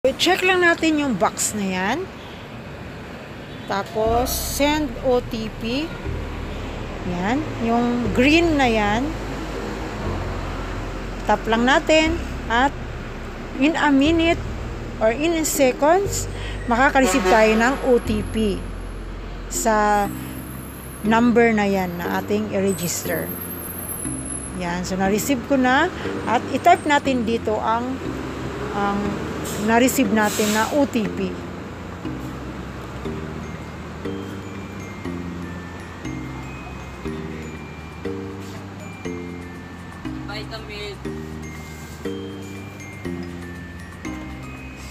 I-check lang natin yung box na yan. Tapos, send OTP. Yan. Yung green na yan. Tap lang natin. At in a minute or in seconds, makaka-receive tayo ng OTP sa number na yan na ating i-register. Yan. So, na-receive ko na. At i-type natin dito ang na-receive natin na OTP.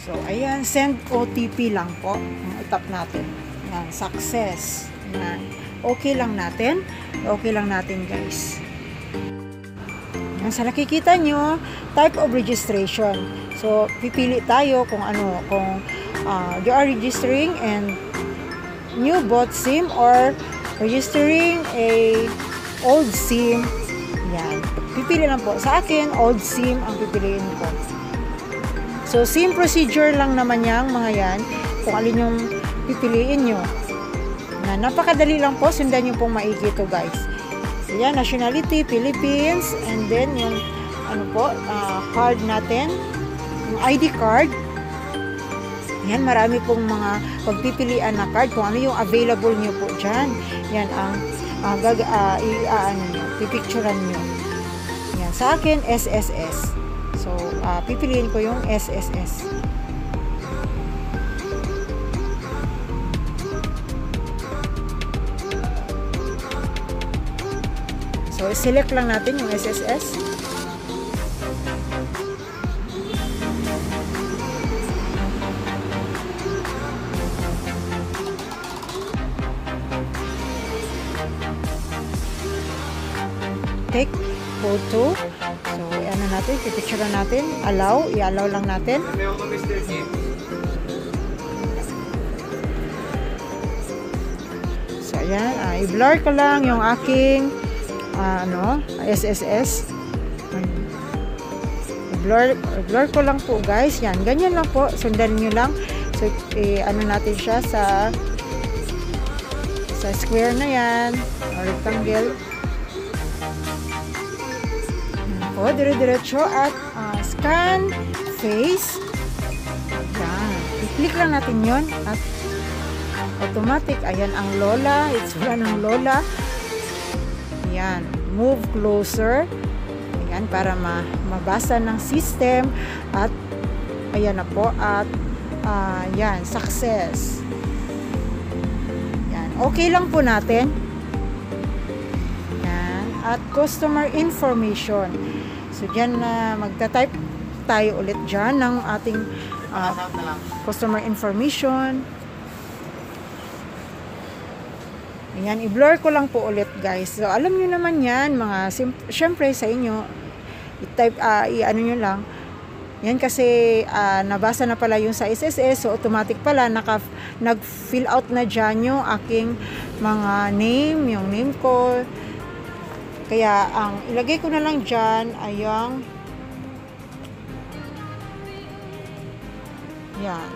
So, ayan, send OTP lang po. I-tap natin. Yan, success. Yan. Okay lang natin. Okay lang natin, guys. Yan, sa nakikita nyo, type of registration. So, pipili tayo kung ano, kung you are registering and new bought SIM or registering a old SIM. Yan. Pipili lang po. Sa akin, old SIM ang pipiliin ko. So, SIM procedure lang naman yang mga yan kung alin yung pipiliin nyo. Na, napakadali lang po. Sundan nyo pong maigi ito, guys. So, yan, nationality, Philippines, and then yung ano po, card natin. Yung ID card. Yan, marami pong mga pagpipilian na card kung ano yung available nyo po dyan. Yan ang pipicturean nyo. Yan, sa akin, SSS. So, pipiliin ko yung SSS. So, select lang natin yung SSS. Take photo. So, ano natin, pipicture natin. Allow, i-allow lang natin. So, ayan, i-blur ko lang yung aking SSS. I-blur ko lang po, guys. Yan, ganyan lang po. Sundan nyo lang. So, ano natin siya sa square na yan, or rectangle. O, dire-diretso at scan face. Yan. I-click lang natin yon at automatic. Ayan ang Lola. It's wala ng Lola. Yan. Move closer. Ayan, para mabasa ng system. At ayan na po. At yan, success. Yan. Okay lang po natin. Yan. At customer information. So, dyan magta-type tayo ulit dyan ng ating customer information. Ayan, i-blur ko lang po ulit, guys. So, alam nyo naman yan, syempre sa inyo, i-type, i-ano nyo lang. Yan kasi, nabasa na pala yung sa SSS, so automatic pala, nag-fill out na dyan yung aking mga name, yung name ko. Kaya, ang ilagay ko na lang dyan ay yung yan,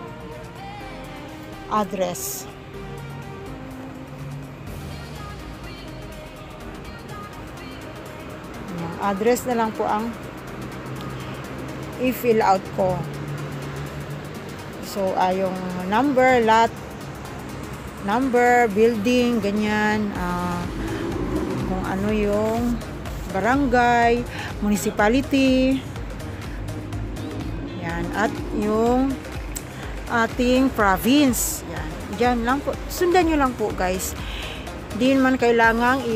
address. Yan, address na lang po ang i-fill out ko. So, yung number, lot, number, building, ganyan, kung ano yung barangay, municipality, yan, at yung ating province. Yan, dyan lang po. Sundan nyo lang po, guys. Di man kailangang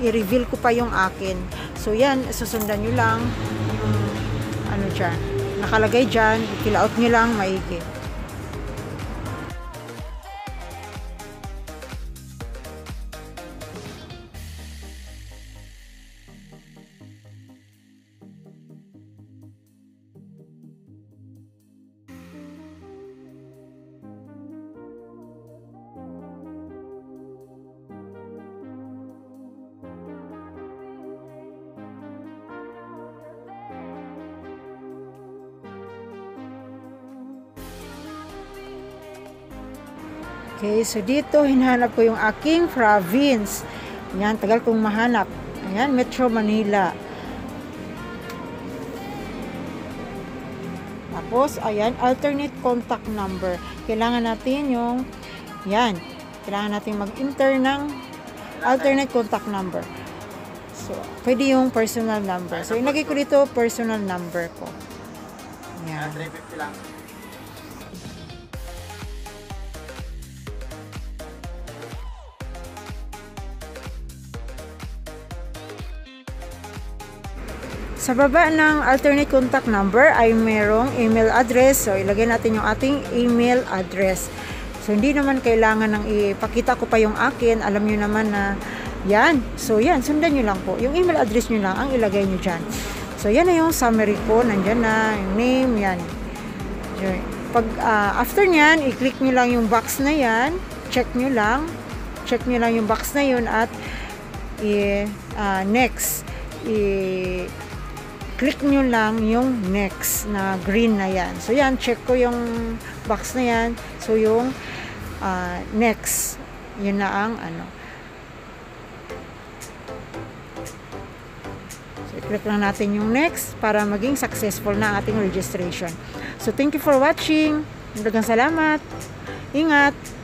i-reveal ko pa yung akin. So, yan, susundan nyo lang yung ano dyan. Nakalagay dyan, i-fill out nyo lang maigi. Okay, so dito hinahanap ko yung aking province. Ayan, tagal kong mahanap. Ayan, Metro Manila. Tapos, ayan, alternate contact number. Kailangan natin yung, yan, kailangan natin mag-enter ng alternate contact number. So, pwede yung personal number. So, ilagay ko dito personal number ko. Yan. 350 lang. Sa baba ng alternate contact number ay merong email address. So, ilagay natin yung ating email address. So, hindi naman kailangan ng ipakita ko pa yung akin. Alam nyo naman na yan. So, yan. Sundan nyo lang po. Yung email address nyo lang ang ilagay nyo dyan. So, yan na yung summary ko. Nandyan na. Yung name, yan. Pag, after nyan, i-click nyo lang yung box na yan. Check nyo lang. Check nyo lang yung box na yun at next. Click nyo lang yung next na green na yan. So, yan. Check ko yung box na yan. So, yung next. Yun na ang ano. So, i-click lang natin yung next para maging successful na ang ating registration. So, thank you for watching. Maraming salamat. Ingat.